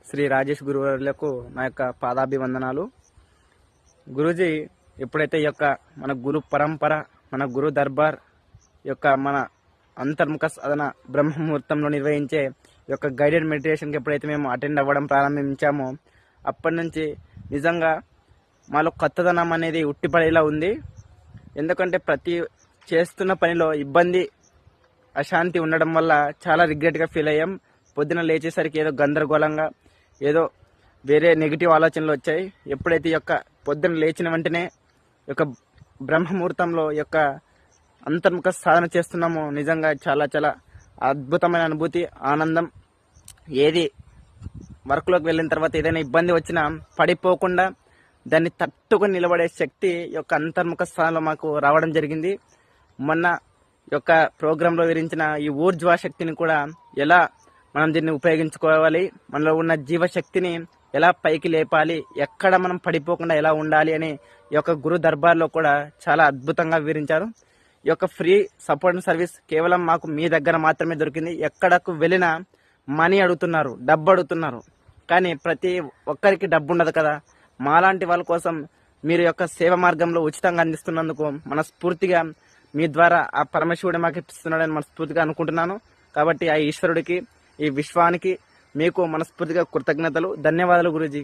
శ్రీ రాజేష్ గురువులకు నా యొక్క పాదాభివందనాలు. గురూజీ ఎప్పుడైతే ఈ యొక్క మన గురు పరంపర, మన గురు దర్బార్ యొక్క మన అంతర్ముఖ సాధన బ్రహ్మముహూర్తంలో నిర్వహించే ఈ యొక్క గైడెడ్ మెడిటేషన్కి ఎప్పుడైతే మేము అటెండ్ అవ్వడం ప్రారంభించామో అప్పటి నుంచి నిజంగా మాలో కొత్తదనం అనేది ఉట్టిపడేలా ఉంది. ఎందుకంటే ప్రతి చేస్తున్న పనిలో ఇబ్బంది, అశాంతి ఉండడం వల్ల చాలా రిగ్రెట్గా ఫీల్ అయ్యాం. పొద్దున లేచేసరికి ఏదో గందరగోళంగా, ఏదో వేరే నెగిటివ్ ఆలోచనలు వచ్చాయి. ఎప్పుడైతే ఈ యొక్క పొద్దున లేచిన వెంటనే ఈ యొక్క బ్రహ్మముహూర్తంలో ఈ యొక్క అంతర్ముఖ సాధన చేస్తున్నామో నిజంగా చాలా చాలా అద్భుతమైన అనుభూతి, ఆనందం. ఏది వర్క్లోకి వెళ్ళిన తర్వాత ఏదైనా ఇబ్బంది వచ్చినా పడిపోకుండా దాన్ని తట్టుకొని నిలబడే శక్తి ఈ యొక్క అంతర్ముఖ స్థానంలో మాకు రావడం జరిగింది. మొన్న యొక్క ప్రోగ్రాంలో వివరించిన ఈ ఊర్జ్వా శక్తిని కూడా ఎలా మనం దీన్ని ఉపయోగించుకోవాలి, మనలో ఉన్న జీవశక్తిని ఎలా పైకి లేపాలి, ఎక్కడ మనం పడిపోకుండా ఎలా ఉండాలి అని ఈ యొక్క గురు దర్బార్లో కూడా చాలా అద్భుతంగా వివరించారు. ఈ యొక్క ఫ్రీ సపోర్ట్ సర్వీస్ కేవలం మాకు మీ దగ్గర మాత్రమే దొరికింది. ఎక్కడకు వెళ్ళినా మనీ అడుగుతున్నారు, డబ్బు అడుగుతున్నారు. కానీ ప్రతి ఒక్కరికి డబ్బు ఉండదు కదా. మాలాంటి వాళ్ళ కోసం మీరు యొక్క సేవ మార్గంలో ఉచితంగా అందిస్తున్నందుకు మనస్ఫూర్తిగా మీ ద్వారా ఆ పరమశివుడు మాకు ఇస్తున్నాడని మనస్ఫూర్తిగా అనుకుంటున్నాను. కాబట్టి ఆ ఈశ్వరుడికి, ఈ విశ్వానికి మీకు మనస్ఫూర్తిగా కృతజ్ఞతలు, ధన్యవాదాలు గురూజీ.